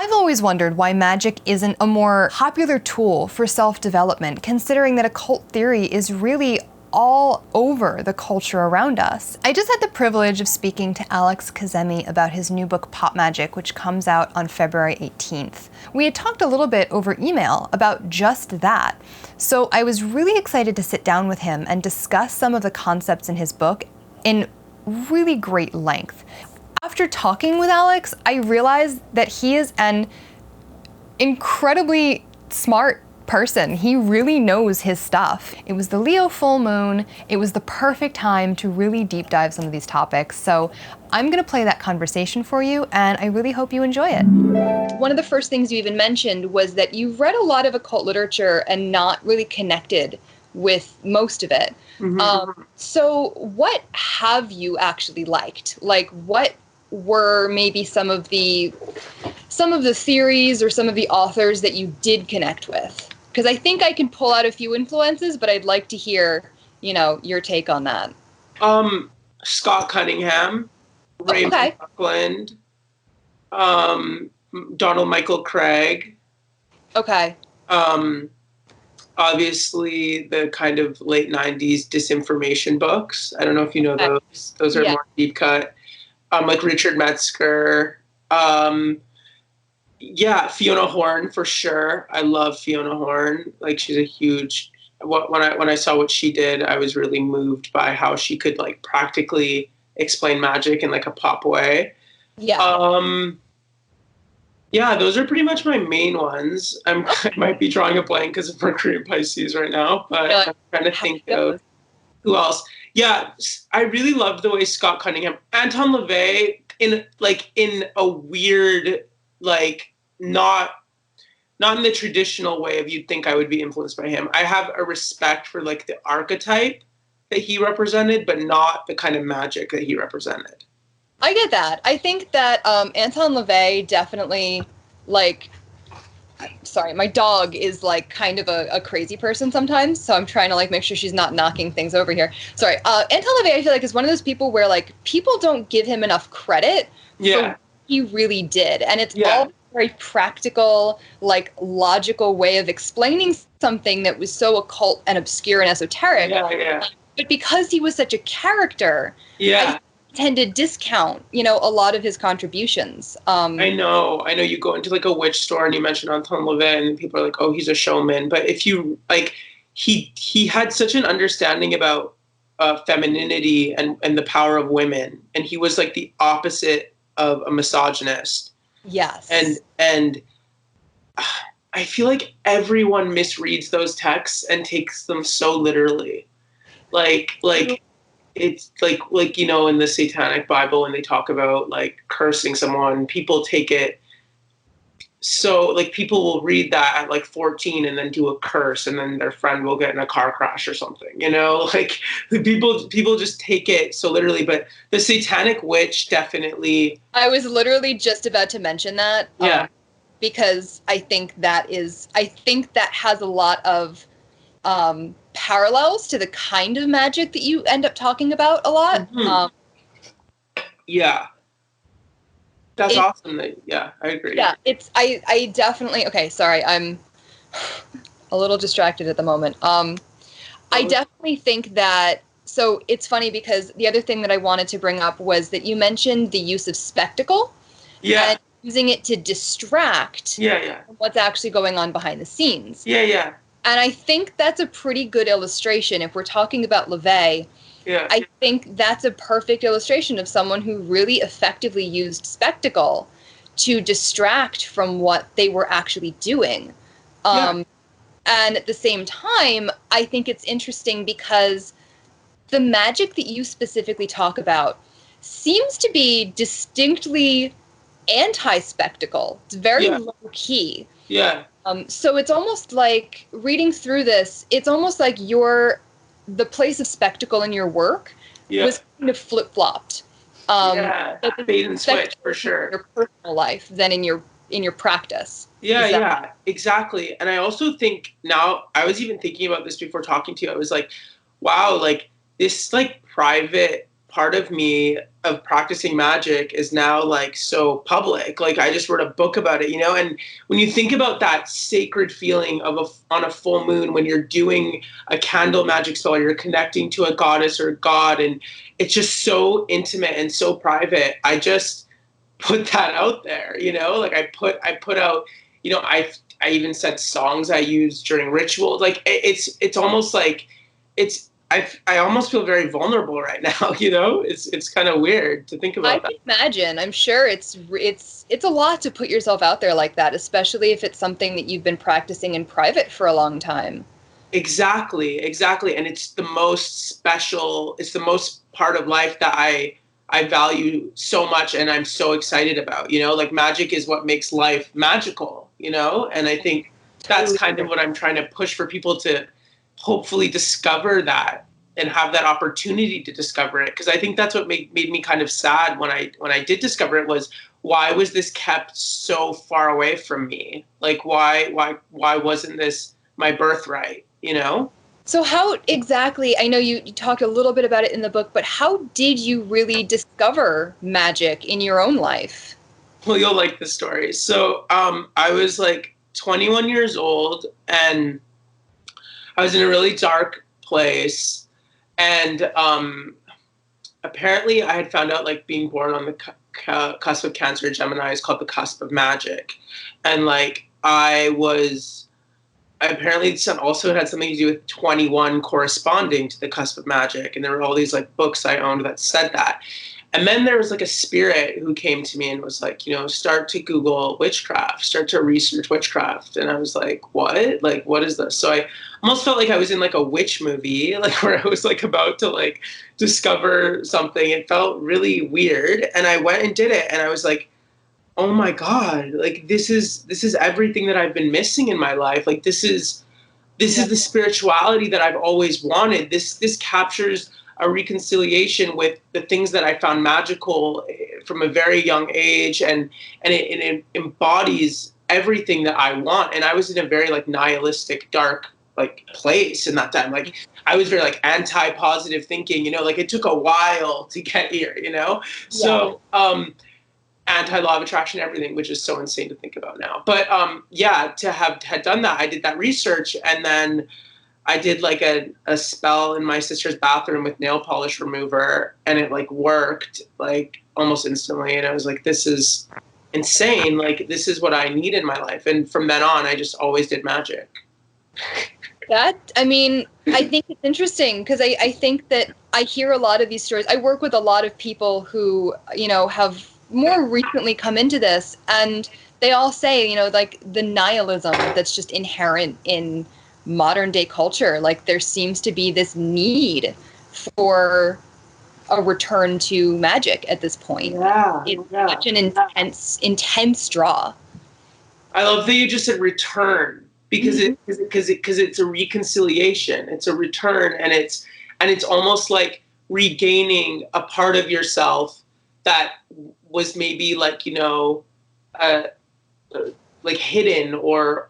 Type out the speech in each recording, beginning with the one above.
I've always wondered why magic isn't a more popular tool for self-development, considering that occult theory is really all over the culture around us. I just had the privilege of speaking to Alex Kazemi about his new book, Pop Magic, which comes out on February 18th. We had talked a little bit over email about just that. So I was really excited to sit down with him and discuss some of the concepts in his book in really great length. After talking with Alex, I realized that he is an incredibly smart person. He really knows his stuff. It was the Leo full moon. It was the perfect time to really deep dive some of these topics. So I'm gonna play that conversation for you, and I really hope you enjoy it. One of the first things you even mentioned was that you've read a lot of occult literature and not really connected with most of it. Mm-hmm. So what have you actually liked? Like, what were maybe some of the theories or some of the authors that you did connect with? Because I think I can pull out a few influences, but I'd like to hear, your take on that. Scott Cunningham, Raymond Buckland, Donald Michael Craig. Okay. Obviously, the kind of late 90s disinformation books. I don't know if you know those. Those are more deep cut. Like Richard Metzger. Fiona Horn for sure. I love Fiona Horn. Like, she's a huge. When I saw what she did, I was really moved by how she could like practically explain magic in like a pop way. Yeah. Those are pretty much my main ones. I might be drawing a blank because of Mercury in Pisces right now, but I'm trying to think of who else. Yeah, I really loved the way Scott Cunningham, Anton LaVey, in a weird, like, not in the traditional way of you'd think I would be influenced by him. I have a respect for like the archetype that he represented, but not the kind of magic that he represented. I get that. I think that Anton LaVey definitely, like, sorry, my dog is like kind of a crazy person sometimes, so I'm trying to like make sure she's not knocking things over here. Sorry. Anton LaVey, I feel like, is one of those people where like people don't give him enough credit for what he really did. And it's all very practical, like logical way of explaining something that was so occult and obscure and esoteric. But because he was such a character, I tend to discount, a lot of his contributions. I know you go into like a witch store and you mention Anton LaVey and people are like, oh, he's a showman. But if you like, he had such an understanding about femininity and the power of women. And he was like the opposite of a misogynist. Yes. And I feel like everyone misreads those texts and takes them so literally. Like it's like in the Satanic Bible, when they talk about like cursing someone, people take it so like people will read that at like 14 and then do a curse, and then their friend will get in a car crash or something, like people just take it so literally. But the Satanic Witch, definitely. I was literally just about to mention that. Because I think that has a lot of parallels to the kind of magic that you end up talking about a lot. Mm-hmm. That's awesome. I agree. Yeah, I definitely, okay, sorry, I'm a little distracted at the moment. I definitely think that, so it's funny because the other thing that I wanted to bring up was that you mentioned the use of spectacle. And using it to distract from what's actually going on behind the scenes. And I think that's a pretty good illustration. If we're talking about LaVey, I think that's a perfect illustration of someone who really effectively used spectacle to distract from what they were actually doing. And at the same time, I think it's interesting because the magic that you specifically talk about seems to be distinctly anti-spectacle. It's very low key. So it's almost like, reading through this, it's almost like the place of spectacle in your work was kind of flip-flopped. Bait and switch for sure. In your personal life than in your practice. Exactly. And I also think now, I was even thinking about this before talking to you. I was like, wow, like this like private part of me of practicing magic is now like so public. Like I just wrote a book about it, you know? And when you think about that sacred feeling of on a full moon, when you're doing a candle magic spell, you're connecting to a goddess or a god, and it's just so intimate and so private. I just put that out there, you know? Like I put out, you know, I even said songs I used during rituals. Like it's almost like I almost feel very vulnerable right now, you know? It's kind of weird to think about that. I can imagine. I'm sure it's a lot to put yourself out there like that, especially if it's something that you've been practicing in private for a long time. Exactly. And it's the most special, it's the most part of life that I value so much and I'm so excited about, you know? Like magic is what makes life magical, you know? And I think that's kind of what I'm trying to push for people to hopefully discover that and have that opportunity to discover it. Because I think that's what made me kind of sad when I did discover it, was why was this kept so far away from me? Like why wasn't this my birthright, you know? So how exactly, I know you talked a little bit about it in the book, but how did you really discover magic in your own life? Well, you'll like the story. So I was like 21 years old and I was in a really dark place, and apparently I had found out, like, being born on the cusp of Cancer, Gemini, is called the cusp of magic, and like apparently it also had something to do with 21 corresponding to the cusp of magic, and there were all these like books I owned that said that. And then there was like a spirit who came to me and was like, you know, start to Google witchcraft, start to research witchcraft. And I was like, what? Like, what is this? So I almost felt like I was in like a witch movie, like where I was like about to like discover something. It felt really weird. And I went and did it. And I was like, oh my God, like this is everything that I've been missing in my life. Like this is the spirituality that I've always wanted. This captures a reconciliation with the things that I found magical from a very young age, and it embodies everything that I want. And I was in a very like nihilistic, dark like place in that time. Like I was very like anti-positive thinking, you know, like it took a while to get here, you know? Yeah. So anti-law of attraction, everything, which is so insane to think about now. But to have had done that, I did that research, and then I did like a spell in my sister's bathroom with nail polish remover, and it like worked like almost instantly. And I was like, this is insane. Like this is what I need in my life. And from then on, I just always did magic. I think it's interesting because I think that I hear a lot of these stories. I work with a lot of people who, you know, have more recently come into this, and they all say, you know, like the nihilism that's just inherent in modern day culture. Like there seems to be this need for a return to magic at this point. It's such an intense draw. I love that you just said return, because it's a reconciliation. It's a return, and it's almost like regaining a part of yourself that was maybe like, you know, like hidden or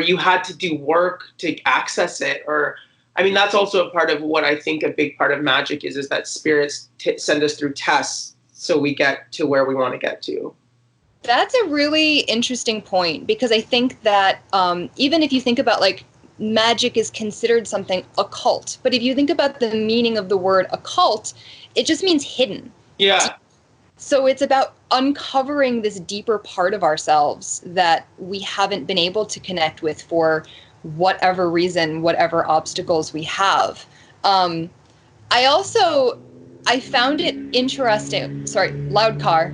you had to do work to access it. Or I mean, that's also a part of what I think a big part of magic is that spirits send us through tests so we get to where we want to get to. That's a really interesting point, because I think that even if you think about like magic is considered something occult, but if you think about the meaning of the word occult, it just means hidden. Yeah. So it's about uncovering this deeper part of ourselves that we haven't been able to connect with for whatever reason, whatever obstacles we have. I found it interesting. Sorry, loud car.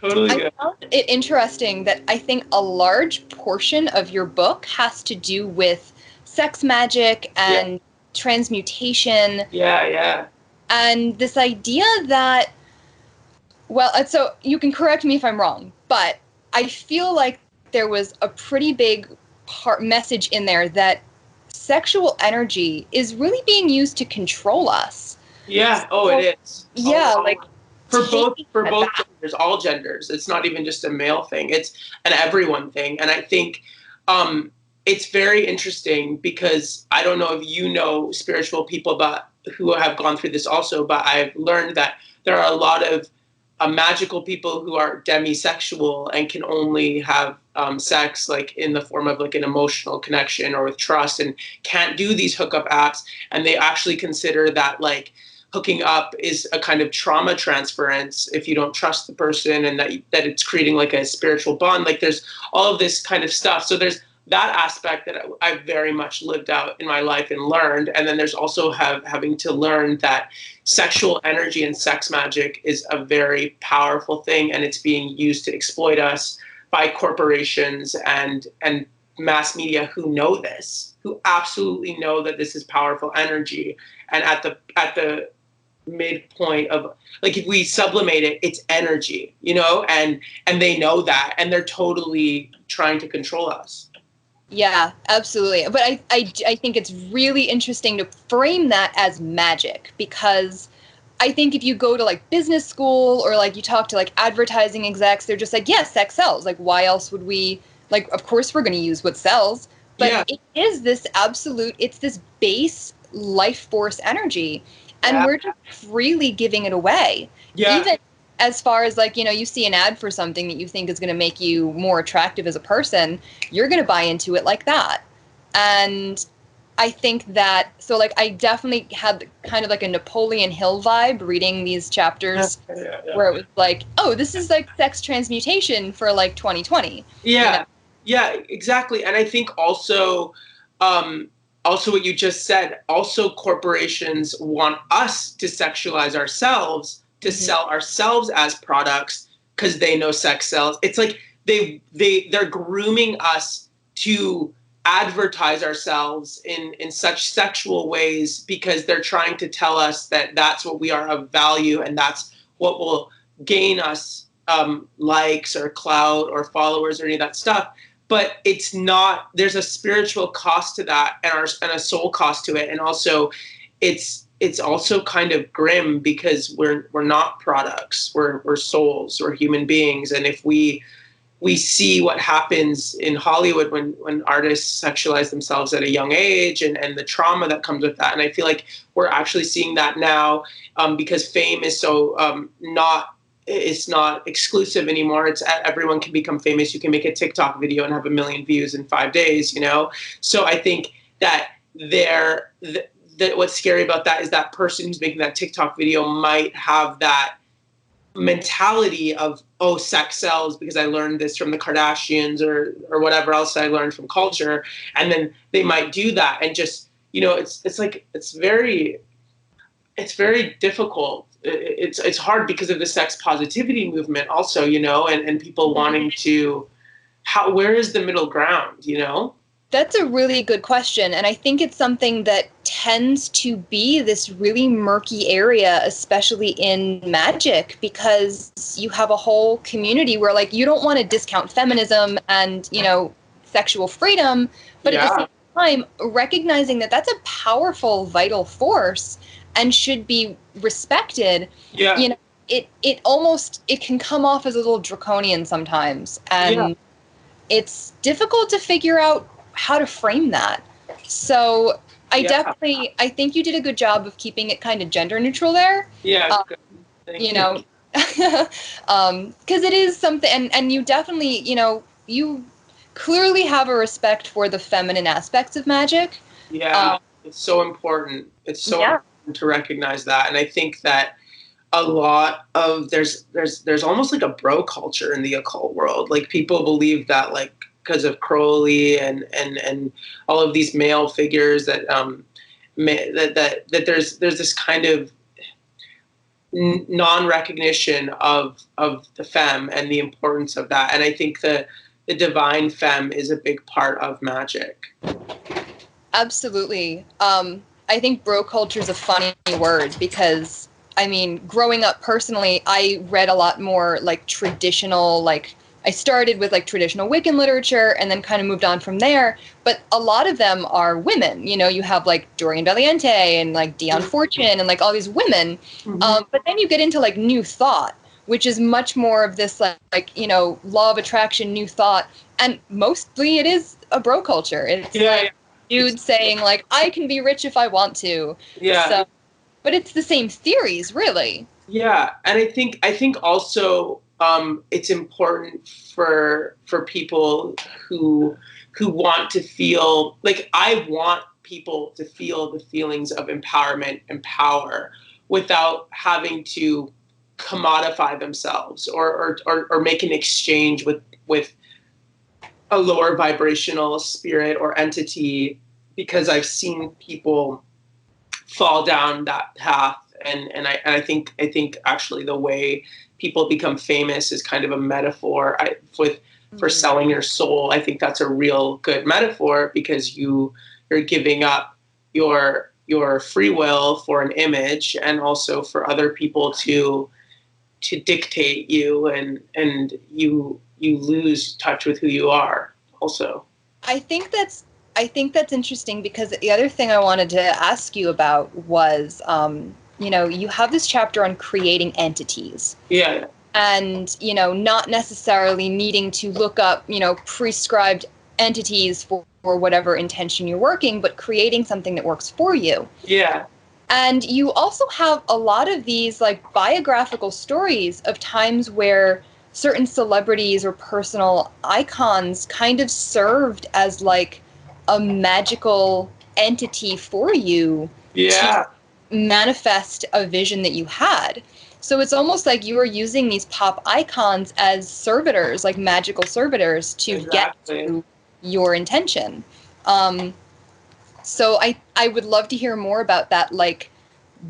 Totally good. I found it interesting that I think a large portion of your book has to do with sex magic and transmutation. Yeah. And this idea that, well, so you can correct me if I'm wrong, but I feel like there was a pretty big message in there that sexual energy is really being used to control us. Yeah. It is. Yeah, like for both genders, all genders. It's not even just a male thing. It's an everyone thing. And I think it's very interesting because I don't know if you know spiritual people who have gone through this also, but I've learned that there are a lot of magical people who are demisexual and can only have sex like in the form of like an emotional connection or with trust, and can't do these hookup apps. And they actually consider that like hooking up is a kind of trauma transference if you don't trust the person, and that it's creating like a spiritual bond. Like there's all of this kind of stuff. So there's that aspect that I've very much lived out in my life and learned. And then there's also having to learn that sexual energy and sex magic is a very powerful thing, and it's being used to exploit us by corporations and mass media who know this, who absolutely know that this is powerful energy. And at the midpoint of, like, if we sublimate it, it's energy, you know, and they know that, and they're totally trying to control us. Yeah, absolutely. But I think it's really interesting to frame that as magic, because I think if you go to like business school or like you talk to like advertising execs, they're just like, yeah, sex sells. Like, why else would we, like, of course we're going to use what sells. But yeah, it is this absolute, it's this base life force energy. And we're just freely giving it away. Yeah. Even as far as like, you know, you see an ad for something that you think is going to make you more attractive as a person, you're going to buy into it like that. And I think that, so like, I definitely had kind of like a Napoleon Hill vibe reading these chapters where it was like, oh, this is like sex transmutation for like 2020. Yeah. You know? Yeah, exactly. And I think also what you just said, also corporations want us to sexualize ourselves, to sell ourselves as products because they know sex sells. It's like they're grooming us to advertise ourselves in such sexual ways because they're trying to tell us that that's what we are of value and that's what will gain us likes or clout or followers or any of that stuff. But it's not, there's a spiritual cost to that and a soul cost to it. And also it's also kind of grim because we're not products, we're souls, we're human beings. And if we see what happens in Hollywood when artists sexualize themselves at a young age and the trauma that comes with that. And I feel like we're actually seeing that now because fame is so it's not exclusive anymore. It's everyone can become famous. You can make a TikTok video and have 1 million views in 5 days, you know? So I think that what's scary about that is that person who's making that TikTok video might have that mentality of, oh, sex sells because I learned this from the Kardashians or whatever else I learned from culture. And then they might do that and just, you know, it's very difficult. It's hard because of the sex positivity movement also, you know, and people wanting to, where is the middle ground, you know? That's a really good question. And I think it's something that tends to be this really murky area, especially in magic, because you have a whole community where like, you don't want to discount feminism and, you know, sexual freedom, but at the same time, recognizing that that's a powerful, vital force and should be respected. Yeah. You know, it can come off as a little draconian sometimes. And it's difficult to figure out how to frame that. So I think you did a good job of keeping it kind of gender neutral there. Yeah. You know, because it is something, and you definitely, you know, you clearly have a respect for the feminine aspects of magic. Yeah, it's so important. It's so important to recognize that. And I think that a lot of, there's almost like a bro culture in the occult world. Like people believe that like, because of Crowley and all of these male figures that that there's this kind of non-recognition of the femme and the importance of that. And I think the divine femme is a big part of magic. Absolutely. I think bro culture is a funny word because, I mean, growing up personally, I read a lot more like traditional, like I started with like traditional Wiccan literature and then kind of moved on from there. But a lot of them are women. You know, you have like Dorian Valiente and like Dion Fortune and like all these women. But then you get into like New Thought, which is much more of this like law of attraction, new thought, and mostly it is a bro culture. It's dudes saying like, I can be rich if I want to. Yeah. So, but it's the same theories, really. Yeah, and I think also it's important for people who want to feel like, I want people to feel the feelings of empowerment and power without having to commodify themselves or make an exchange with a lower vibrational spirit or entity, because I've seen people fall down that path. And I think actually the way people become famous is kind of a metaphor for selling your soul. I think that's a real good metaphor, because you're giving up your free will for an image, and also for other people to dictate you, and you lose touch with who you are also. I think that's interesting, because the other thing I wanted to ask you about was, you have this chapter on creating entities. Yeah. And, not necessarily needing to look up, prescribed entities for whatever intention you're working, but creating something that works for you. Yeah. And you also have a lot of these like biographical stories of times where certain celebrities or personal icons kind of served as like a magical entity for you to manifest a vision that you had. So it's almost like you were using these pop icons as servitors, like magical servitors, to get to your intention. So I would love to hear more about that, like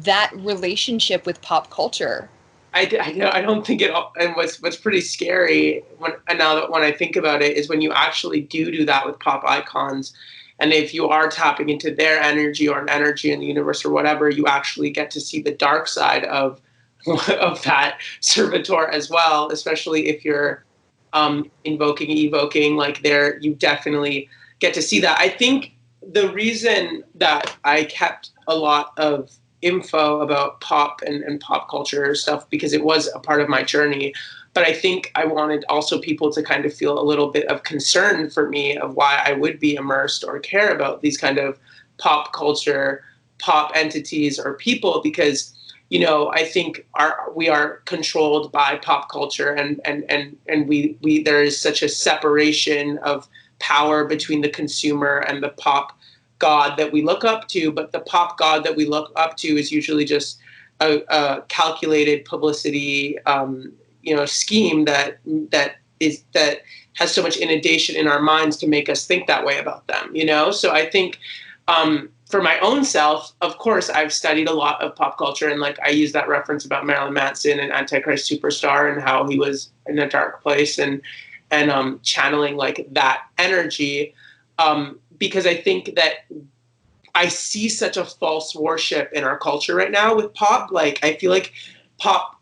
that relationship with pop culture. I don't think it. And what's pretty scary when I think about it is when you actually do that with pop icons, and if you are tapping into their energy or an energy in the universe or whatever, you actually get to see the dark side of that servitor as well. Especially if you're evoking like there, you definitely get to see that. I think the reason that I kept a lot of info about pop and pop culture stuff, because it was a part of my journey. But I think I wanted also people to kind of feel a little bit of concern for me of why I would be immersed or care about these kind of pop culture, pop entities or people, because, I think we are controlled by pop culture, and we there is such a separation of power between the consumer and the pop god that we look up to. But the pop god that we look up to is usually just a calculated publicity scheme that has so much inundation in our minds to make us think that way about them. So I think for my own self, of course, I've studied a lot of pop culture, and like I use that reference about Marilyn Manson and Antichrist Superstar and how he was in a dark place and channeling like that energy. Because I think that I see such a false worship in our culture right now with pop. Like, I feel like pop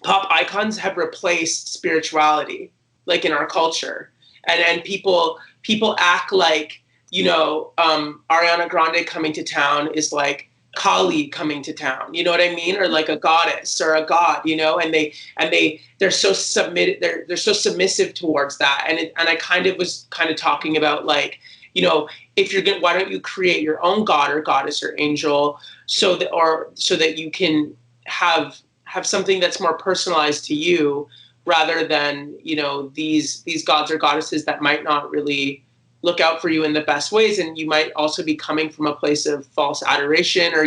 icons have replaced spirituality, like in our culture. And people act like, Ariana Grande coming to town is like Kali coming to town. You know what I mean? Or like a goddess or a god, they're so they're so submissive towards that. And I kind of was talking about like, if you're why don't you create your own god or goddess or angel so that you can have something that's more personalized to you, rather than, these gods or goddesses that might not really look out for you in the best ways. And you might also be coming from a place of false adoration or,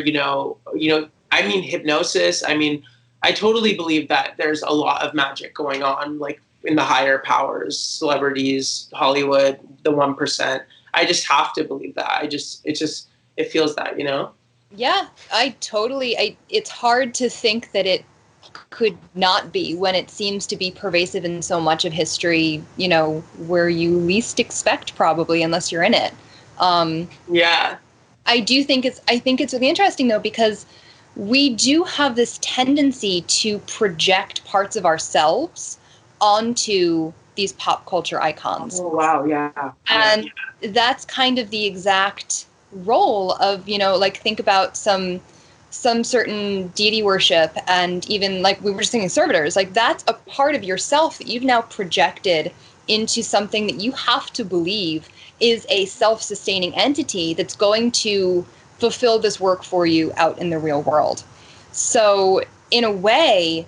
hypnosis. I totally believe that there's a lot of magic going on, like in the higher powers, celebrities, Hollywood, the 1%. I just have to believe that. It feels that, Yeah, it's hard to think that it could not be when it seems to be pervasive in so much of history, where you least expect, probably, unless you're in it. Yeah. I think it's really interesting though, because we do have this tendency to project parts of ourselves onto these pop culture icons. Oh, wow. Yeah. And that's kind of the exact role of, like think about some some certain deity worship, and even like we were just saying servitors, like that's a part of yourself that you've now projected into something that you have to believe is a self-sustaining entity that's going to fulfill this work for you out in the real world. So in a way,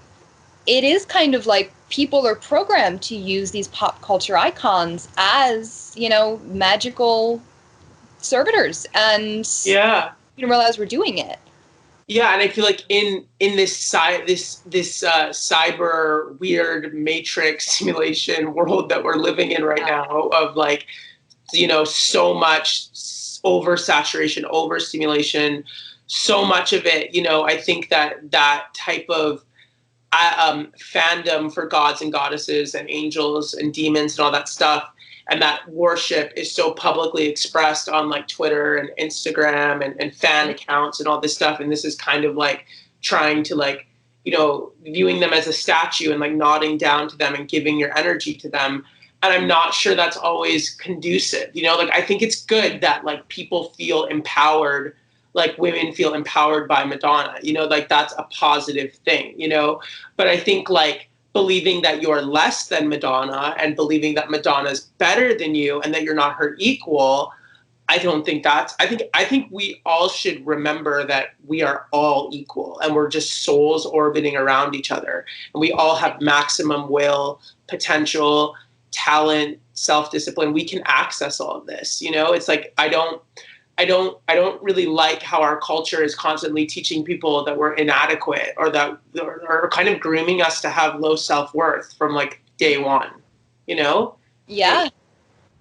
it is kind of like people are programmed to use these pop culture icons as, you know, magical servitors, and you don't realize we're doing it. Yeah, and I feel like in this cyber weird matrix simulation world that we're living in right now, of like, you know, so much oversaturation, overstimulation, so much of it, you know, I think that type of fandom for gods and goddesses and angels and demons and all that stuff, and that worship is so publicly expressed on like Twitter and Instagram and fan accounts and all this stuff. And this is kind of like trying to like, you know, viewing them as a statue and like nodding down to them and giving your energy to them. And I'm not sure that's always conducive, you know, like I think it's good that like people feel empowered, like women feel empowered by Madonna, you know, like that's a positive thing, you know, but I think like believing that you're less than Madonna and believing that Madonna's better than you and that you're not her equal, I don't think that's, I think we all should remember that we are all equal and we're just souls orbiting around each other. And we all have maximum will, potential, talent, self-discipline. We can access all of this, you know, it's like, I don't really like how our culture is constantly teaching people that we're inadequate or that are kind of grooming us to have low self-worth from like day one, you know? Yeah.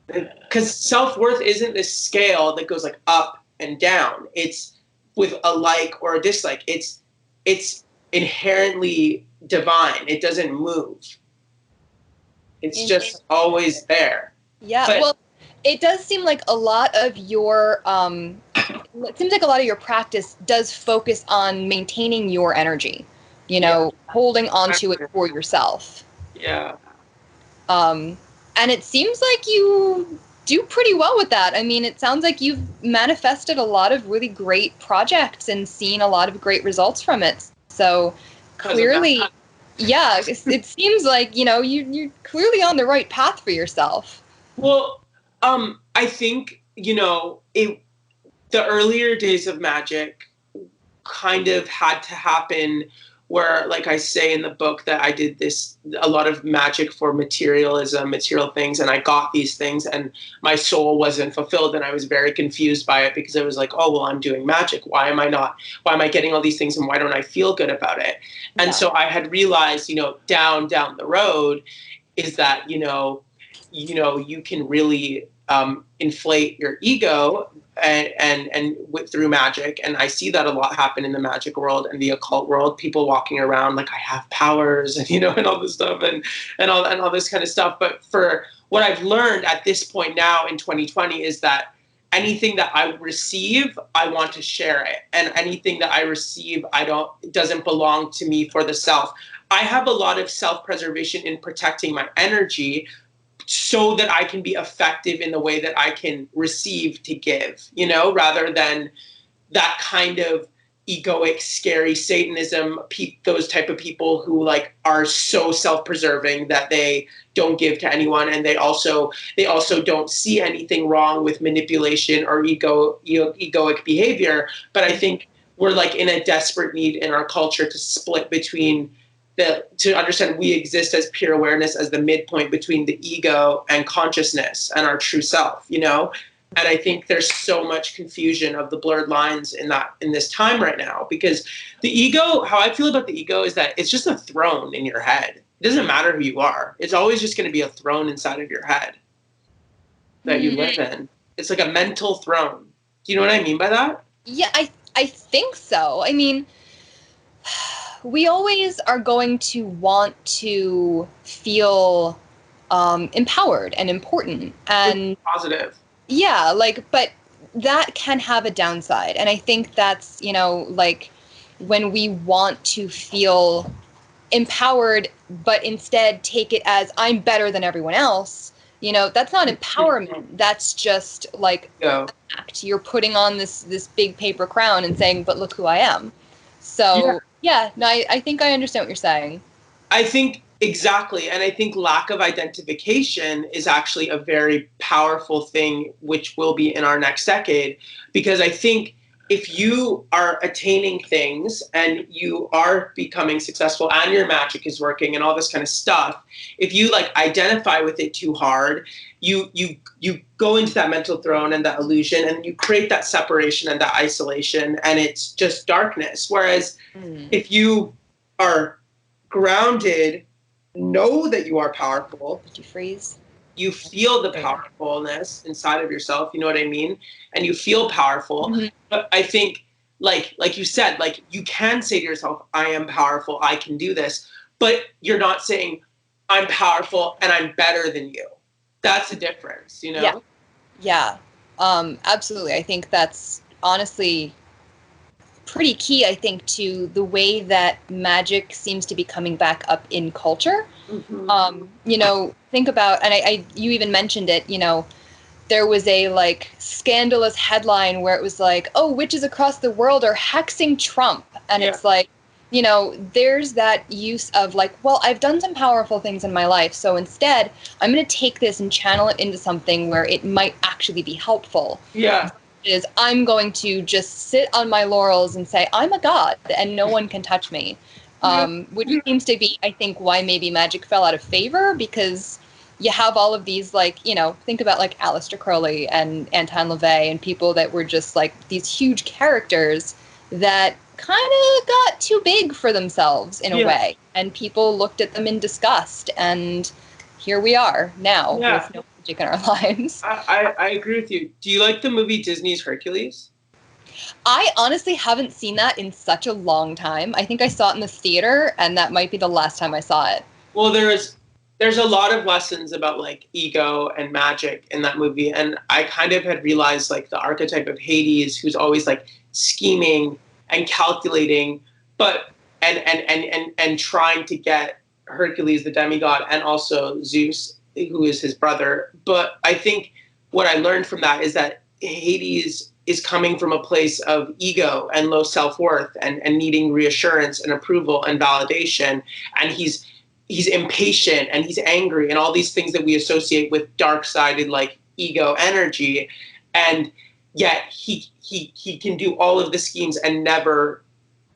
Because self-worth isn't this scale that goes like up and down. It's with a like or a dislike. It's inherently divine. It doesn't move. It's just always there. Yeah. But, well, it does seem like a lot of your it seems like a lot of your practice does focus on maintaining your energy, you know, holding on to it for yourself. Yeah. And it seems like you do pretty well with that. I mean, it sounds like you've manifested a lot of really great projects and seen a lot of great results from it. So clearly, yeah, it seems like, you know, you're clearly on the right path for yourself. Well, I think, you know, the earlier days of magic kind of had to happen where, like I say in the book, that I did a lot of magic for materialism, material things, and I got these things and my soul wasn't fulfilled and I was very confused by it because I was like, oh, well, I'm doing magic. Why am I getting all these things and why don't I feel good about it? Yeah. And so I had realized, you know, down the road is that, you know, you can really inflate your ego and through magic. And I see that a lot happen in the magic world and the occult world, people walking around like I have powers and, you know, and all this stuff and all this kind of stuff. But for what I've learned at this point now in 2020 is that anything that I receive, I want to share it. And anything that I receive, it doesn't belong to me for the self. I have a lot of self-preservation in protecting my energy so that I can be effective in the way that I can receive to give, you know, rather than that kind of egoic, scary Satanism, those type of people who like are so self-preserving that they don't give to anyone. And they also don't see anything wrong with manipulation or egoic behavior. But I think we're like in a desperate need in our culture to split between to understand we exist as pure awareness, as the midpoint between the ego and consciousness and our true self, you know? And I think there's so much confusion of the blurred lines in this time right now, because the ego, how I feel about the ego is that it's just a throne in your head. It doesn't matter who you are. It's always just going to be a throne inside of your head that you live in. It's like a mental throne. Do you know what I mean by that? Yeah, I think so. I mean, we always are going to want to feel empowered and important and positive. Yeah, like, but that can have a downside. And I think that's, you know, like when we want to feel empowered, but instead take it as I'm better than everyone else, you know, that's not empowerment. That's just like an act. You're putting on this big paper crown and saying, but look who I am. So no, I think I understand what you're saying. I think exactly. And I think lack of identification is actually a very powerful thing, which will be in our next decade, because I think if you are attaining things and you are becoming successful and your magic is working and all this kind of stuff, if you like identify with it too hard, you go into that mental throne and that illusion, and you create that separation and that isolation, and it's just darkness. Whereas if you are grounded, know that you are powerful. Did you freeze? You feel the powerfulness inside of yourself, you know what I mean? And you feel powerful. Mm-hmm. But I think, like you said, like you can say to yourself, I am powerful, I can do this. But you're not saying, I'm powerful and I'm better than you. That's the difference, you know? Yeah. Absolutely. I think that's honestly pretty key, I think, to the way that magic seems to be coming back up in culture. Mm-hmm. You know, think about, and you even mentioned it, you know, there was a like scandalous headline where it was like, oh, witches across the world are hexing Trump. And it's like, you know, there's that use of like, well, I've done some powerful things in my life, so instead I'm going to take this and channel it into something where it might actually be helpful. Yeah. Is I'm going to just sit on my laurels and say, I'm a god and no one can touch me. Which seems to be, I think, why maybe magic fell out of favor, because you have all of these, like, you know, think about like Aleister Crowley and Anton LaVey and people that were just like these huge characters that kind of got too big for themselves in a way. And people looked at them in disgust. And here we are now with no magic in our lives. I agree with you. Do you like the movie Disney's Hercules? I honestly haven't seen that in such a long time. I think I saw it in the theater, and that might be the last time I saw it. Well, there's a lot of lessons about like ego and magic in that movie, and I kind of had realized like the archetype of Hades, who's always like scheming and calculating, but and trying to get Hercules, the demigod, and also Zeus, who is his brother. But I think what I learned from that is that Hades is coming from a place of ego and low self-worth and needing reassurance and approval and validation. And he's impatient and he's angry and all these things that we associate with dark-sided like ego energy. And yet he can do all of the schemes and never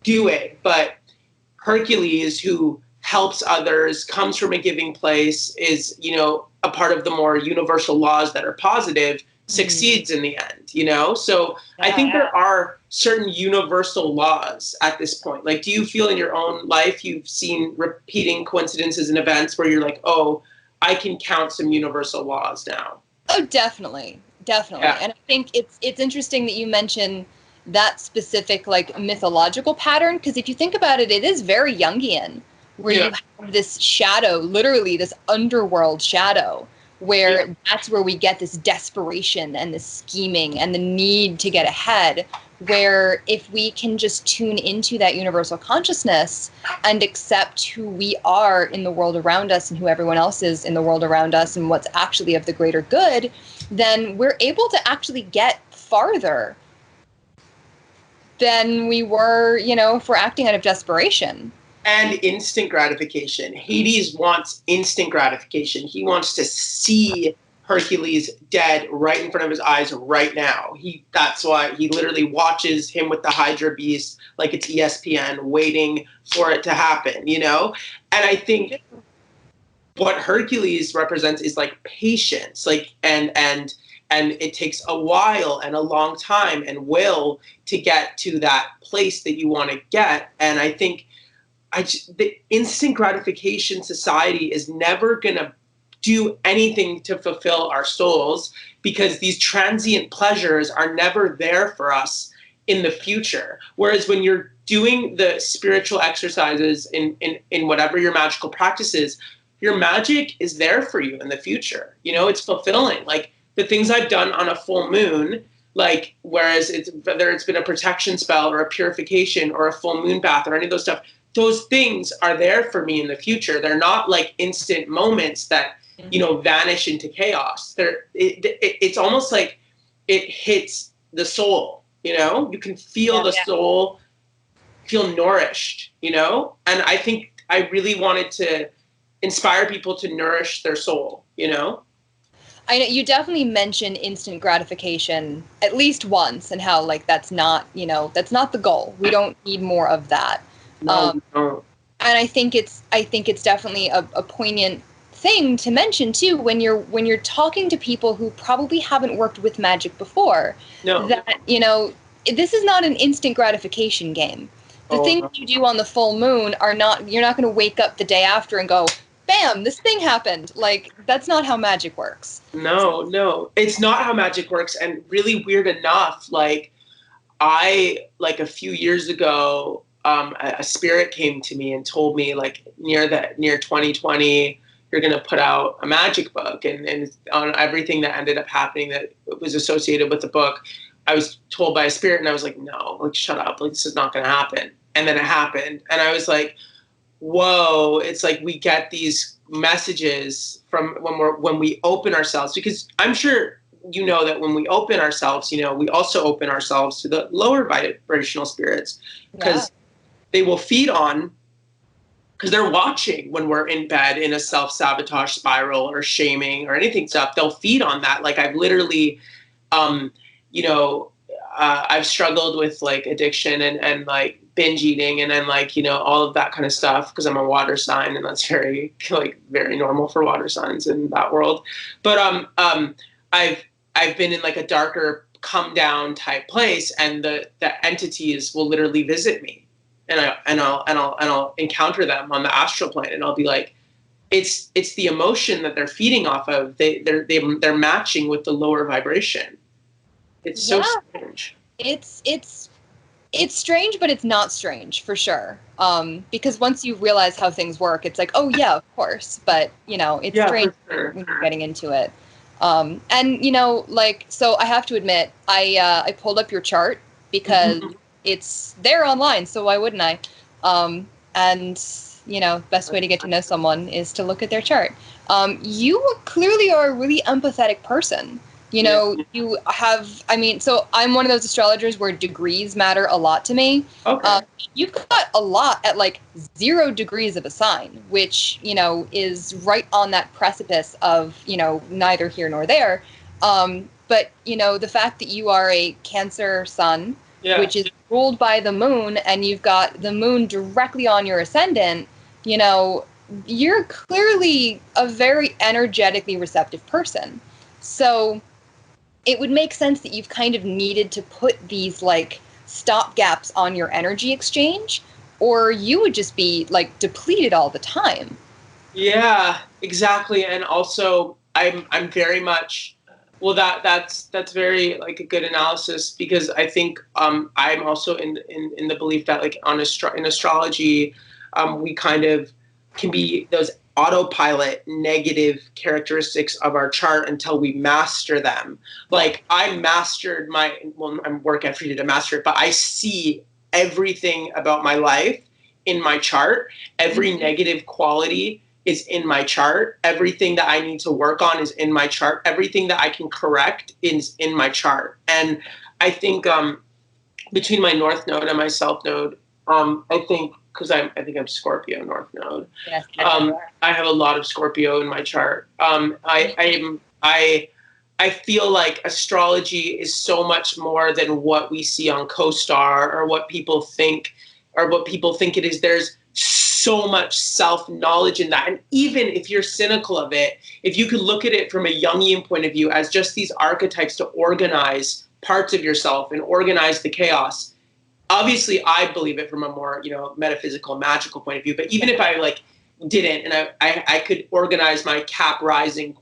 do it. But Hercules, who helps others, comes from a giving place, is, you know, a part of the more universal laws that are positive, succeeds in the end, you know? So I think there are certain universal laws at this point. Like, do you feel in your own life you've seen repeating coincidences and events where you're like, oh, I can count some universal laws now? Oh, definitely. Definitely. Yeah. And I think it's interesting that you mention that specific like mythological pattern, because if you think about it, it is very Jungian, where you have this shadow, literally this underworld shadow, where that's where we get this desperation and this scheming and the need to get ahead, where if we can just tune into that universal consciousness and accept who we are in the world around us and who everyone else is in the world around us and what's actually of the greater good, then we're able to actually get farther than we were, you know, if we're acting out of desperation. And instant gratification. Hades wants instant gratification. He wants to see Hercules dead right in front of his eyes right now. That's why he literally watches him with the Hydra beast like it's ESPN, waiting for it to happen, you know? And I think what Hercules represents is like patience, like and it takes a while and a long time and will to get to that place that you want to get. And I think the instant gratification society is never going to do anything to fulfill our souls, because these transient pleasures are never there for us in the future. Whereas when you're doing the spiritual exercises in whatever your magical practice is, your magic is there for you in the future. You know, it's fulfilling. Like the things I've done on a full moon, like whereas whether it's been a protection spell or a purification or a full moon bath or any of those stuff, those things are there for me in the future. They're not like instant moments that, you know, vanish into chaos. It's almost like it hits the soul, you know? You can feel the soul feel nourished, you know? And I think I really wanted to inspire people to nourish their soul, you know? I know you definitely mentioned instant gratification at least once, and how like that's not, you know, that's not the goal. We don't need more of that. No, no. And I think it's definitely a poignant thing to mention too when you're talking to people who probably haven't worked with magic before. No. That, you know, this is not an instant gratification game. The things you do on the full moon are not, you're not going to wake up the day after and go, bam, this thing happened. Like, that's not how magic works. No, it's not how magic works. And really weird enough, like like a few years ago, a spirit came to me and told me like near 2020, you're going to put out a magic book, and on everything that ended up happening that was associated with the book, I was told by a spirit, and I was like, no, like, shut up. Like, this is not going to happen. And then it happened. And I was like, whoa, it's like we get these messages from when we open ourselves, because I'm sure you know that when we open ourselves, you know, we also open ourselves to the lower vibrational spirits, because they will feed on, because they're watching when we're in bed in a self-sabotage spiral or shaming or anything stuff. They'll feed on that. Like, I've literally, you know, I've struggled with like addiction and like binge eating, and then like, you know, all of that kind of stuff, because I'm a water sign, and that's very normal for water signs in that world. But I've been in like a darker come down type place, and the entities will literally visit me, and I'll encounter them on the astral plane, and I'll be like, it's the emotion that they're feeding off of. They're matching with the lower vibration. It's so strange. It's strange, but it's not strange for sure. Because once you realize how things work, it's like, oh yeah, of course. But you know, it's strange when you're getting into it. And you know, like, so I have to admit, I pulled up your chart because it's there online, so why wouldn't I? And you know, best way to get to know someone is to look at their chart. You clearly are a really empathetic person. You know, you have, I mean, so I'm one of those astrologers where degrees matter a lot to me. Okay. You've got a lot at like 0 degrees of a sign, which, you know, is right on that precipice of, you know, neither here nor there. But, you know, the fact that you are a Cancer sun, which is ruled by the moon, and you've got the moon directly on your ascendant, you know, you're clearly a very energetically receptive person. So it would make sense that you've kind of needed to put these like stop gaps on your energy exchange, or you would just be like depleted all the time. Yeah, exactly. And also I'm very much, well, that's very like a good analysis, because I think I'm also in the belief that like in astrology, we kind of can be those autopilot negative characteristics of our chart until we master them. Like, I mastered I'm work every day to master it, but I see everything about my life in my chart. Every negative quality is in my chart. Everything that I need to work on is in my chart. Everything that I can correct is in my chart. And I think between my North Node and my South Node, I think, because I think I'm Scorpio North Node. Yes, I have a lot of Scorpio in my chart. I feel like astrology is so much more than what we see on CoStar or what people think it is. There's so much self-knowledge in that. And even if you're cynical of it, if you could look at it from a Jungian point of view as just these archetypes to organize parts of yourself and organize the chaos. Obviously, I believe it from a more, you know, metaphysical, magical point of view. But even if I like didn't, and I could organize my cap rising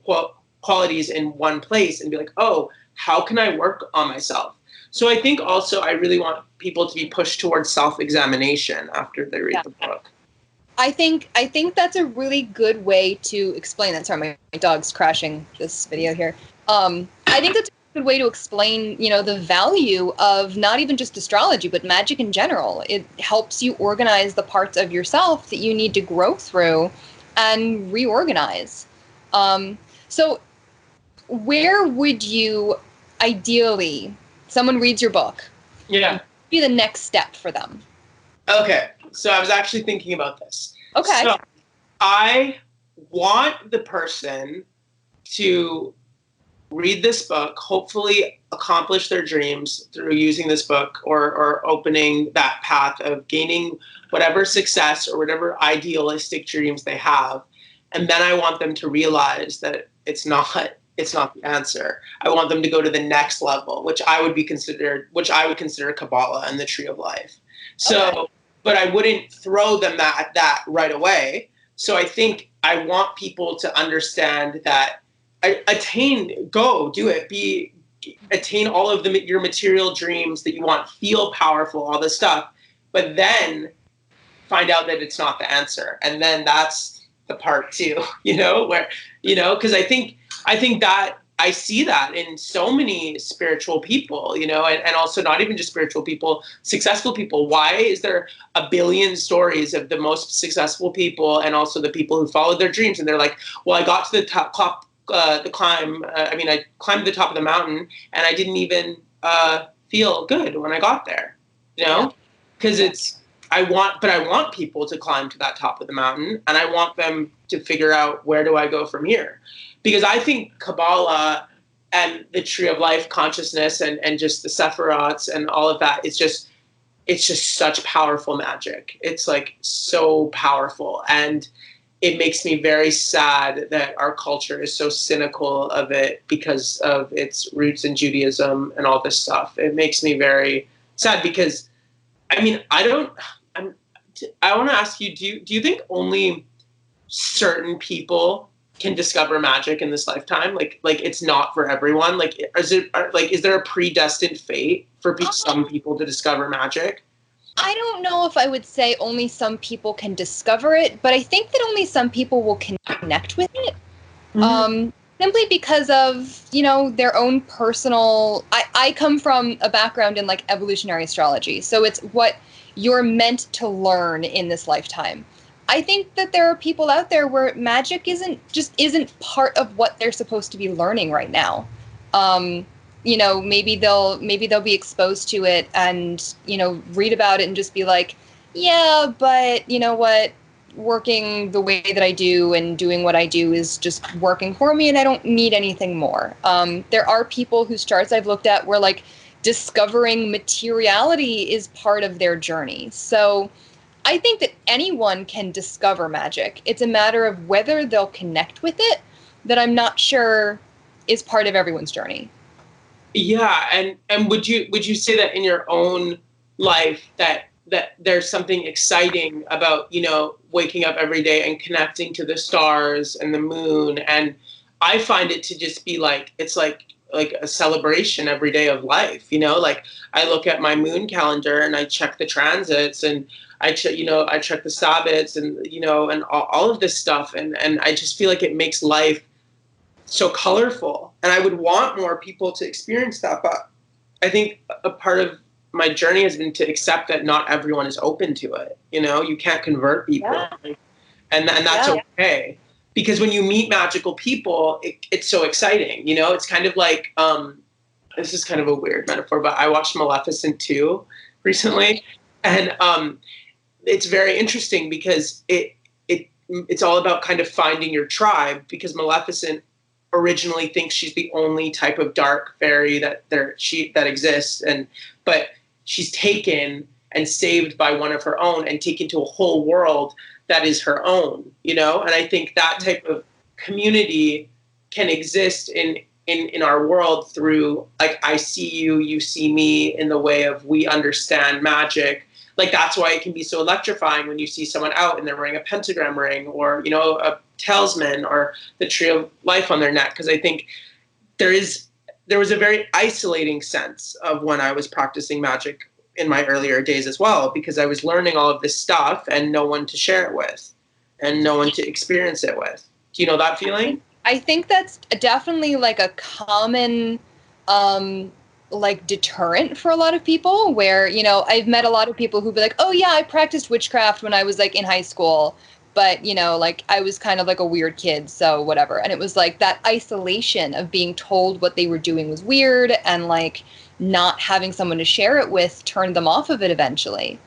qualities in one place and be like, oh, how can I work on myself? So I think also I really want people to be pushed towards self-examination after they read the book. I think that's a really good way to explain that. Sorry, my dog's crashing this video here. I think that's good way to explain, you know, the value of not even just astrology, but magic in general. It helps you organize the parts of yourself that you need to grow through and reorganize. So where would you ideally, someone reads your book, yeah, be the next step for them? Okay, so I was actually thinking about this. Okay. So I want the person to read this book, hopefully accomplish their dreams through using this book or opening that path of gaining whatever success or whatever idealistic dreams they have. And then I want them to realize that it's not the answer. I want them to go to the next level, which I would consider Kabbalah and the Tree of Life. So, okay. But I wouldn't throw them that right away. So I think I want people to understand that attain all of your material dreams that you want, feel powerful, all this stuff, but then find out that it's not the answer. And then that's the part two, where, because I think that I see that in so many spiritual people, and also not even just spiritual people, successful people. Why is there a billion stories of the most successful people and also the people who followed their dreams? And they're like, well, I got to the top, I climbed to the top of the mountain and I didn't even feel good when I got there, because I want people to climb to that top of the mountain, and I want them to figure out, where do I go from here? Because I think Kabbalah and the Tree of Life consciousness and just the sephirots and all of that, it's just such powerful magic. It's like so powerful. And it makes me very sad that our culture is so cynical of it because of its roots in Judaism and all this stuff. It makes me very sad because, I want to ask you, do you think only certain people can discover magic in this lifetime? Like it's not for everyone. Like, is there a predestined fate for some people to discover magic? I don't know if I would say only some people can discover it, but I think that only some people will connect with it. Mm-hmm. Simply because of, their own personal... I come from a background in, evolutionary astrology, so it's what you're meant to learn in this lifetime. I think that there are people out there where magic isn't part of what they're supposed to be learning right now. Maybe they'll be exposed to it and, read about it and just be like, yeah, but you know what? Working the way that I do and doing what I do is just working for me and I don't need anything more. There are people whose charts I've looked at where discovering materiality is part of their journey. So I think that anyone can discover magic. It's a matter of whether they'll connect with it that I'm not sure is part of everyone's journey. Yeah, and would you say that in your own life that there's something exciting about, waking up every day and connecting to the stars and the moon? And I find it to just be it's like a celebration every day of life, I look at my moon calendar and I check the transits and I check the Sabbats and, and all of this stuff. And I just feel like it makes life so colorful, and I would want more people to experience that. But I think a part of my journey has been to accept that not everyone is open to it. You can't convert people, and that's okay. Because when you meet magical people, it's so exciting. It's kind of like, this is kind of a weird metaphor, but I watched Maleficent 2 recently, and it's very interesting because it's all about kind of finding your tribe, because Maleficent originally thinks she's the only type of dark fairy that exists, but she's taken and saved by one of her own and taken to a whole world that is her own, and I think that type of community can exist in our world through I see you, you see me, in the way of we understand magic. That's why it can be so electrifying when you see someone out and they're wearing a pentagram ring or, a talisman or the Tree of Life on their neck. Because I think there was a very isolating sense of when I was practicing magic in my earlier days as well, because I was learning all of this stuff and no one to share it with and no one to experience it with. Do you know that feeling? I think that's definitely a common deterrent for a lot of people, where I've met a lot of people who be like, oh yeah, I practiced witchcraft when I was in high school, but I was kind of a weird kid, so whatever. And it was that isolation of being told what they were doing was weird and not having someone to share it with turned them off of it eventually.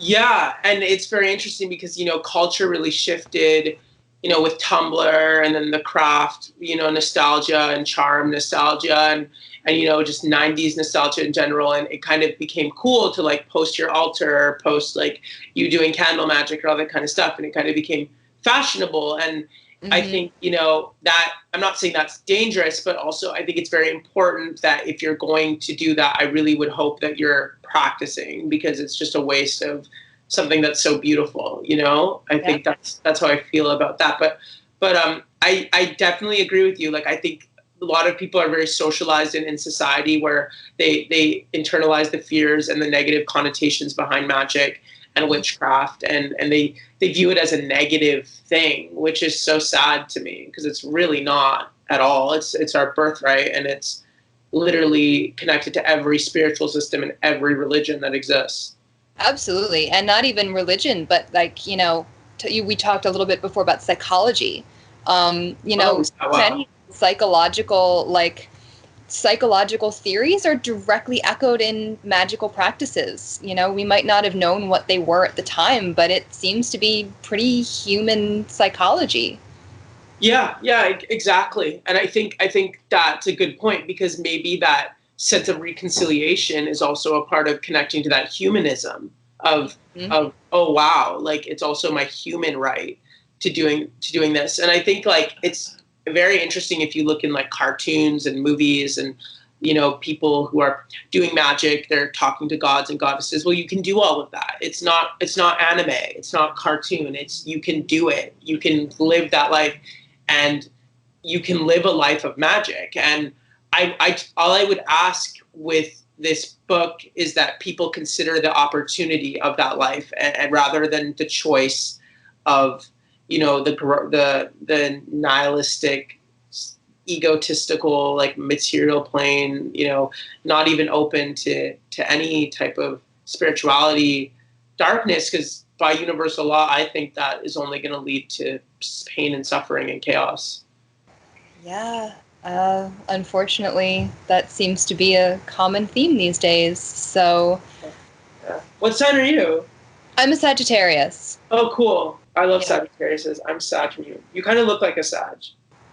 Yeah, and it's very interesting because, culture really shifted, with Tumblr and then the craft, nostalgia and charm nostalgia and just 90s nostalgia in general. And it kind of became cool to like post your altar, post like you doing candle magic or all that kind of stuff. And it kind of became fashionable. And I think, that I'm not saying that's dangerous, but also I think it's very important that if you're going to do that, I really would hope that you're practicing, because it's just a waste of something that's so beautiful. I think that's how I feel about that. But I definitely agree with you. Like, I think a lot of people are very socialized in society where they internalize the fears and the negative connotations behind magic and witchcraft, and they view it as a negative thing, which is so sad to me, because it's really not at all. It's our birthright, and it's literally connected to every spiritual system and every religion that exists. Absolutely. And not even religion, but like, we talked a little bit before about psychology. Many psychological theories are directly echoed in magical practices. We might not have known what they were at the time, but it seems to be pretty human psychology. Yeah, exactly. And I think that's a good point, because maybe that sense of reconciliation is also a part of connecting to that humanism of oh wow, like it's also my human right to doing this. And I think like it's very interesting if you look in like cartoons and movies and people who are doing magic, they're talking to gods and goddesses. Well, you can do all of that. It's not anime, it's not cartoon. You can do it. You can live that life, and you can live a life of magic. And I all I would ask with this book is that people consider the opportunity of that life, and rather than the choice of the nihilistic, egotistical, like material plane, not even open to any type of spirituality, darkness, because by universal law, I think that is only going to lead to pain and suffering and chaos. Yeah. Unfortunately, that seems to be a common theme these days. So, what sign are you? I'm a Sagittarius. Oh, cool. I love Sagittariuses. I'm Sag from you. You kind of look like a Sag.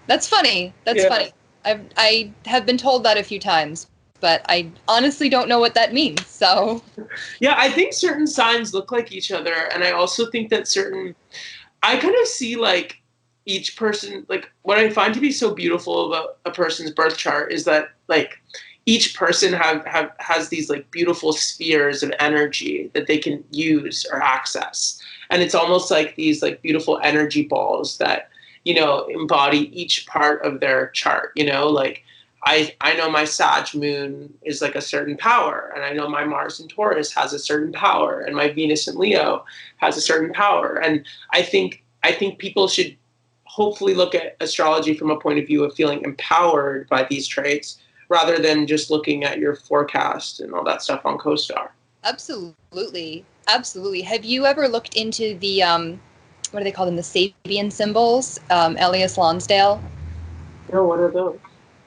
That's funny. That's funny. I have been told that a few times, but I honestly don't know what that means. So, yeah, I think certain signs look like each other, and I also think that I kind of see like each person, like what I find to be so beautiful about a person's birth chart is that like each person has these like beautiful spheres of energy that they can use or access. And it's almost like these like beautiful energy balls that, embody each part of their chart, like I know my Sag moon is like a certain power, and I know my Mars in Taurus has a certain power, and my Venus in Leo has a certain power. And I think people should hopefully look at astrology from a point of view of feeling empowered by these traits, rather than just looking at your forecast and all that stuff on CoStar. Absolutely. Have you ever looked into the, what do they call them, the sapien symbols, Elias Lonsdale? No, what are those?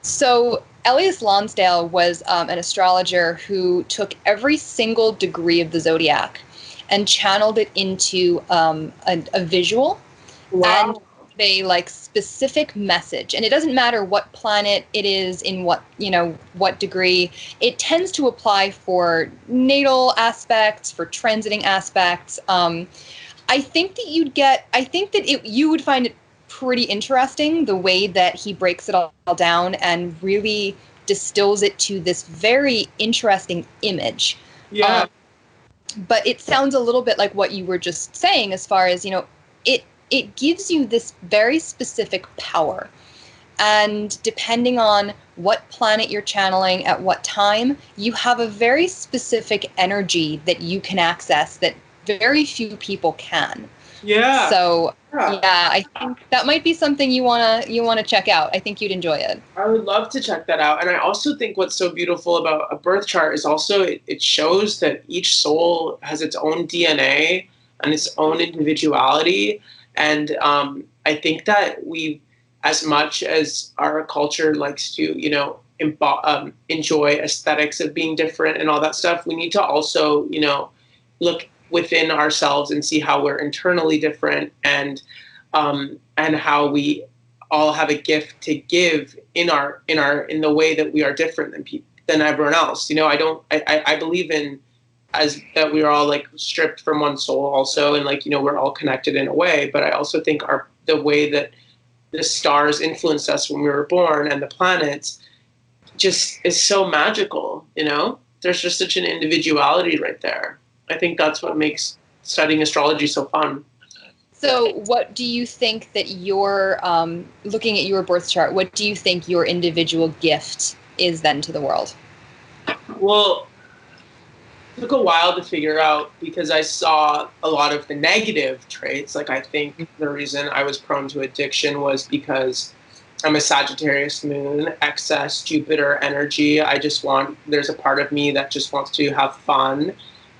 So Elias Lonsdale was an astrologer who took every single degree of the zodiac and channeled it into a visual. Wow. And a like specific message, and it doesn't matter what planet it is in what degree. It tends to apply for natal aspects, for transiting aspects. I think that you would find it pretty interesting the way that he breaks it all down and really distills it to this very interesting image. Yeah. But it sounds a little bit like what you were just saying, as far as it gives you this very specific power. And depending on what planet you're channeling at what time, you have a very specific energy that you can access that very few people can. Yeah. So, I think that might be something you wanna check out. I think you'd enjoy it. I would love to check that out. And I also think what's so beautiful about a birth chart is also it shows that each soul has its own DNA and its own individuality. And I think that we, as much as our culture likes to, enjoy aesthetics of being different and all that stuff, we need to also, look within ourselves and see how we're internally different, and how we all have a gift to give in the way that we are different than everyone else. You know, I believe in as that we are all like stripped from one soul also, and like, you know, we're all connected in a way, but I also think the way that the stars influenced us when we were born and the planets just is so magical, you know? There's just such an individuality right there. I think that's what makes studying astrology so fun. So what do you think that your, looking at your birth chart, what do you think your individual gift is then to the world? Well, it took a while to figure out because I saw a lot of the negative traits. Like, I think the reason I was prone to addiction was because I'm a Sagittarius moon, excess Jupiter energy. There's a part of me that just wants to have fun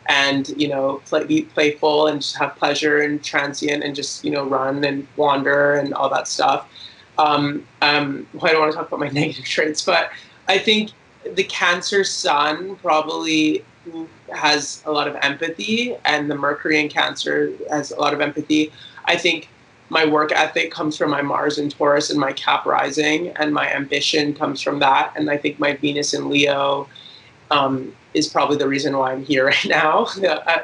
and, you know, be playful and just have pleasure and transient and just, you know, run and wander and all that stuff. Well, I don't want to talk about my negative traits, but I think the Cancer sun probably has a lot of empathy, and the Mercury in Cancer has a lot of empathy. I think my work ethic comes from my Mars in Taurus and my Cap rising, and my ambition comes from that. And I think my Venus in Leo is probably the reason why I'm here right now.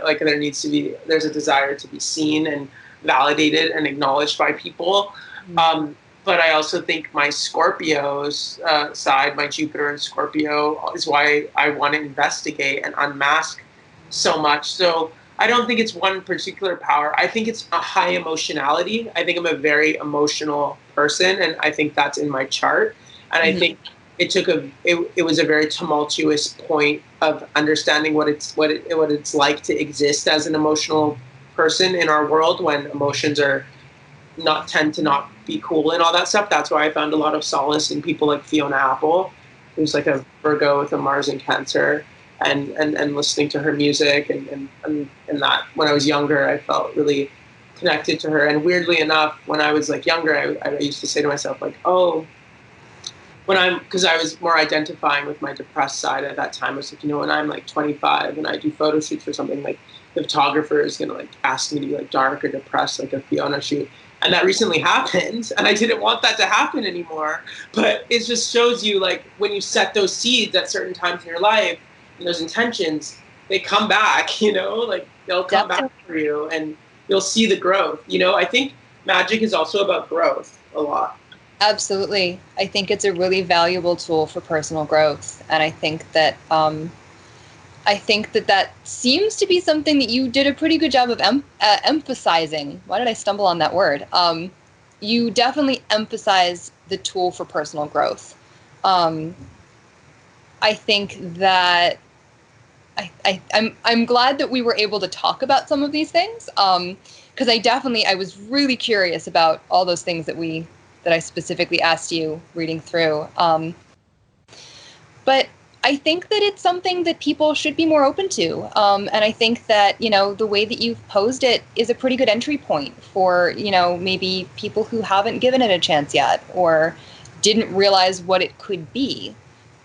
Like, there's a desire to be seen and validated and acknowledged by people. Mm-hmm. But I also think my Scorpio's side, my Jupiter in Scorpio, is why I want to investigate and unmask so much. So I don't think it's one particular power. I think it's a high emotionality. I think I'm a very emotional person, and I think that's in my chart. And I think it was a very tumultuous point of understanding what it's like to exist as an emotional person in our world when emotions tend to not be cool and all that stuff. That's why I found a lot of solace in people like Fiona Apple, who's like a Virgo with a Mars in Cancer, and listening to her music and that. When I was younger, I felt really connected to her. And weirdly enough, when I was like younger, I used to say to myself like, oh, because I was more identifying with my depressed side at that time. I was like, you know, when I'm like 25 and I do photo shoots for something, like the photographer is going to like ask me to be like dark or depressed, like a Fiona shoot. And that recently happened, and I didn't want that to happen anymore. But it just shows you, like, when you set those seeds at certain times in your life, and those intentions, they come back, you know, like they'll come back for you, and you'll see the growth. You know, I think magic is also about growth a lot. Absolutely. I think it's a really valuable tool for personal growth. And I think that that seems to be something that you did a pretty good job of emphasizing. Why did I stumble on that word? You definitely emphasize the tool for personal growth. I think that I'm glad that we were able to talk about some of these things, because I was really curious about all those things that I specifically asked you reading through. But I think that it's something that people should be more open to. And I think that, you know, the way that you've posed it is a pretty good entry point for, you know, maybe people who haven't given it a chance yet or didn't realize what it could be.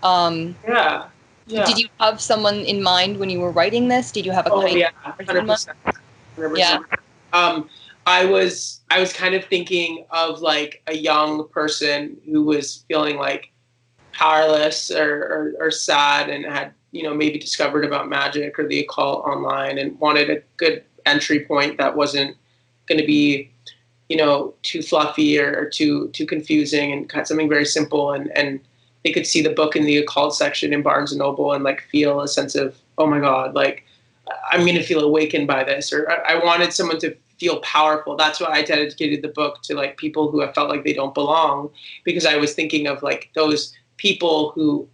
Yeah. Did you have someone in mind when you were writing this? Did you have a kind of 100%. 100%. Yeah. I was kind of thinking of like a young person who was feeling like powerless or sad and had, you know, maybe discovered about magic or the occult online and wanted a good entry point that wasn't going to be, you know, too fluffy or too confusing, and kind of something very simple, and they could see the book in the occult section in Barnes and Noble and like feel a sense of, oh my God, like I'm going to feel awakened by this, or I wanted someone to feel powerful. That's why I dedicated the book to like people who have felt like they don't belong, because I was thinking of like those people who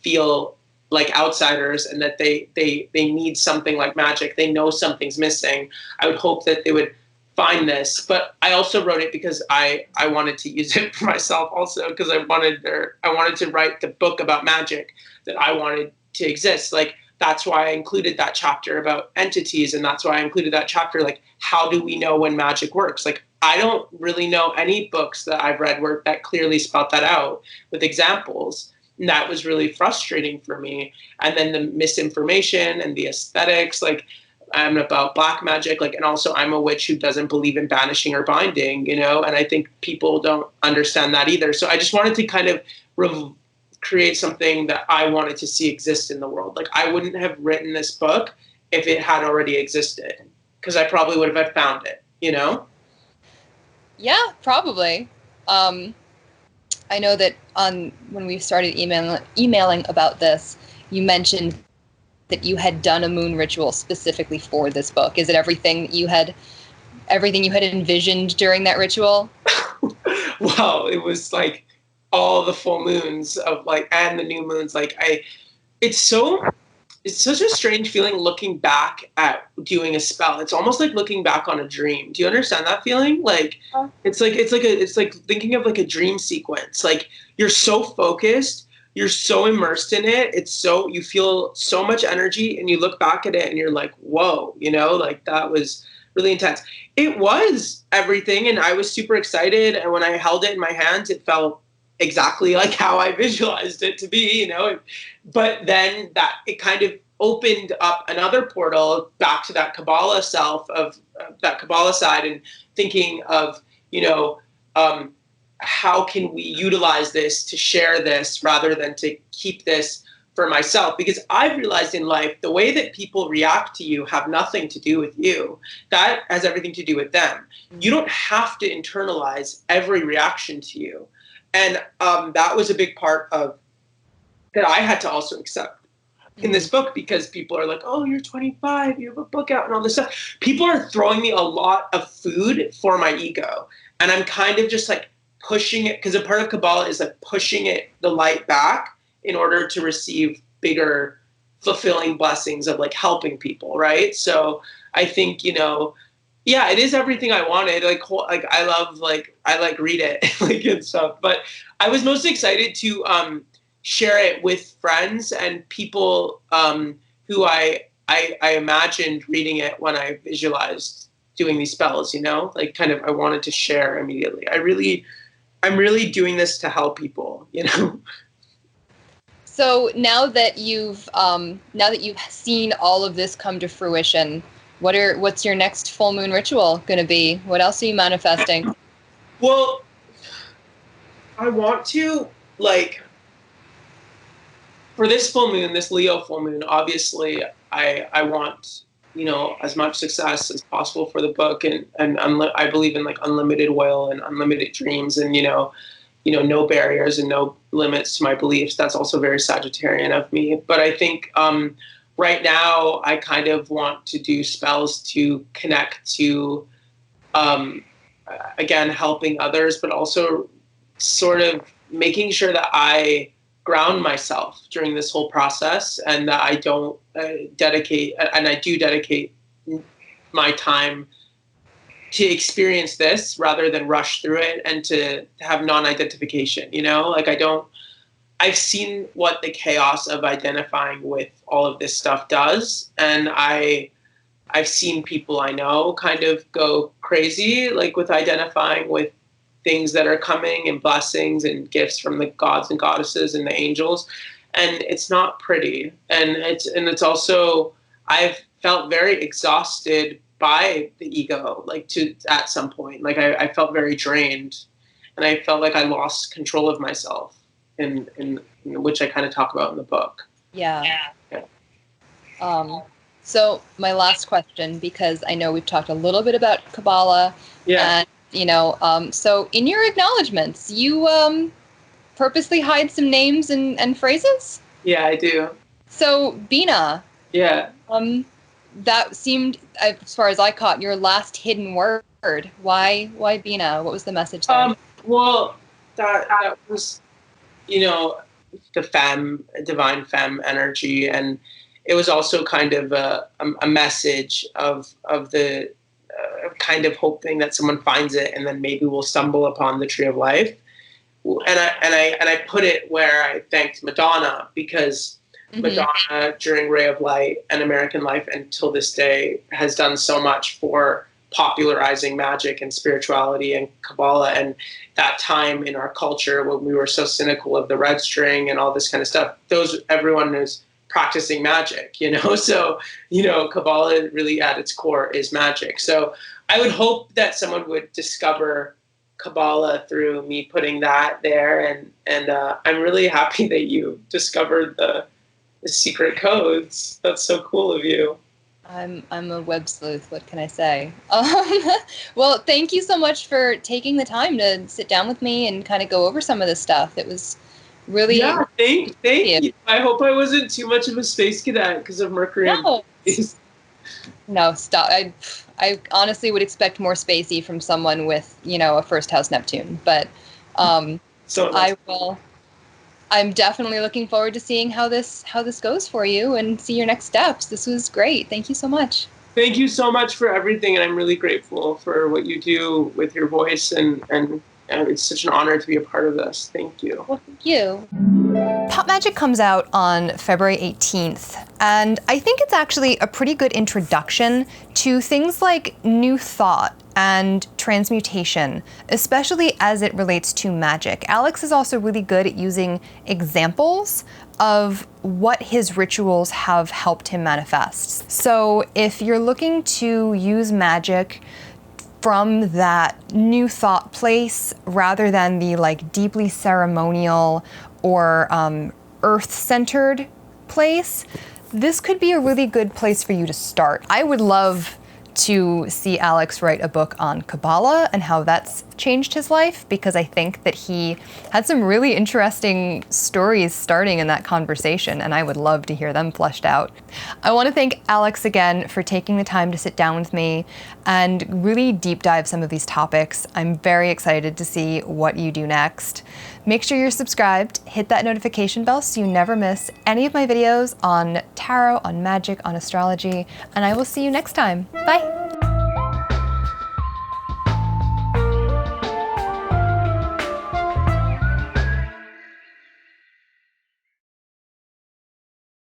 feel like outsiders and that they need something like magic. They know something's missing. I would hope that they would find this. But I also wrote it because I wanted to use it for myself also, because I wanted to write the book about magic that I wanted to exist. Like, that's why I included that chapter about entities, and that's why I included that chapter, like, how do we know when magic works? Like, I don't really know any books that I've read that clearly spell that out with examples. And that was really frustrating for me. And then the misinformation and the aesthetics, like, I'm about black magic, like, and also I'm a witch who doesn't believe in banishing or binding, you know, and I think people don't understand that either. So I just wanted to kind of create something that I wanted to see exist in the world. Like, I wouldn't have written this book if it had already existed, because I probably would have found it, you know? Yeah, probably. I know that when we started emailing about this, you mentioned that you had done a moon ritual specifically for this book. Is it everything you had envisioned during that ritual? Well, it was like all the full moons of like, and the new moons. Like it's such a strange feeling looking back at doing a spell. It's almost like looking back on a dream. Do you understand that feeling? Like, it's like thinking of like a dream sequence. Like, you're so focused, you're so immersed in it. You feel so much energy, and you look back at it and you're like, whoa, you know, like that was really intense. It was everything. And I was super excited. And when I held it in my hands, it felt exactly like how I visualized it to be, you know, but then that it kind of opened up another portal back to that Kabbalah self of that Kabbalah side, and thinking of, you know, how can we utilize this to share this rather than to keep this for myself? Because I've realized in life, the way that people react to you have nothing to do with you. That has everything to do with them. You don't have to internalize every reaction to you. And that was a big part of that I had to also accept in this book, because people are like, oh, you're 25, you have a book out and all this stuff. People are throwing me a lot of food for my ego. And I'm kind of just like pushing it, because a part of Kabbalah is like pushing the light back in order to receive bigger, fulfilling blessings of like helping people, right? So I think, you know, yeah, it is everything I wanted. Like I love, like, I like read it like and stuff. But I was most excited to share it with friends and people who I imagined reading it when I visualized doing these spells. You know, like kind of I wanted to share immediately. I'm really doing this to help people. You know. So now that you've seen all of this come to fruition, what's your next full moon ritual going to be? What else are you manifesting? Well, I want to, like, for this full moon, this Leo full moon, obviously I want, you know, as much success as possible for the book, and I believe in like unlimited will and unlimited dreams, and you know, no barriers and no limits to my beliefs. That's also very Sagittarian of me. But I think right now I kind of want to do spells to connect to, again, helping others, but also sort of making sure that I ground myself during this whole process, and that I don't dedicate my time to experience this rather than rush through it, and to have non-identification, you know, like I've seen what the chaos of identifying with all of this stuff does. And I've seen people I know kind of go crazy, like with identifying with things that are coming and blessings and gifts from the gods and goddesses and the angels. And it's not pretty. And it's also, I've felt very exhausted by the ego, like at some point, like I felt very drained, and I felt like I lost control of myself, in which I kind of talk about in the book. Yeah. So my last question, because I know we've talked a little bit about Kabbalah, and you know, so in your acknowledgements, you purposely hide some names and phrases? Yeah, I do. So Bina. Yeah. That seemed, as far as I caught, your last hidden word. Why Bina? What was the message there? Well, that was, you know, the divine femme energy, and it was also kind of a message of the kind of hoping that someone finds it, and then maybe we'll stumble upon the tree of life. And I put it where I thanked Madonna, because Madonna, during Ray of Light and American Life, until this day, has done so much for popularizing magic and spirituality and Kabbalah, and that time in our culture when we were so cynical of the red string and all this kind of stuff. Everyone is practicing magic, So, Kabbalah really at its core is magic. So I would hope that someone would discover Kabbalah through me putting that there. And I'm really happy that you discovered the secret codes. That's so cool of you. I'm a web sleuth. What can I say? Well, thank you so much for taking the time to sit down with me and kind of go over some of this stuff. It was really thank you. I hope I wasn't too much of a space cadet because of Mercury. No, stop. I honestly would expect more spacey from someone with a first house Neptune, but I will. I'm definitely looking forward to seeing how this goes for you and see your next steps. This was great. Thank you so much. Thank you so much for everything, and I'm really grateful for what you do with your voice, and it's such an honor to be a part of this. Thank you. Well, thank you. Pop Magic comes out on February 18th, and I think it's actually a pretty good introduction to things like New Thought and transmutation, especially as it relates to magic. Alex is also really good at using examples of what his rituals have helped him manifest. So if you're looking to use magic from that New Thought place rather than the deeply ceremonial or earth-centered place, this could be a really good place for you to start. I would love to see Alex write a book on Kabbalah and how that's changed his life, because I think that he had some really interesting stories starting in that conversation, and I would love to hear them fleshed out. I want to thank Alex again for taking the time to sit down with me and really deep dive some of these topics. I'm very excited to see what you do next. Make sure you're subscribed, hit that notification bell so you never miss any of my videos on tarot, on magic, on astrology, and I will see you next time. Bye!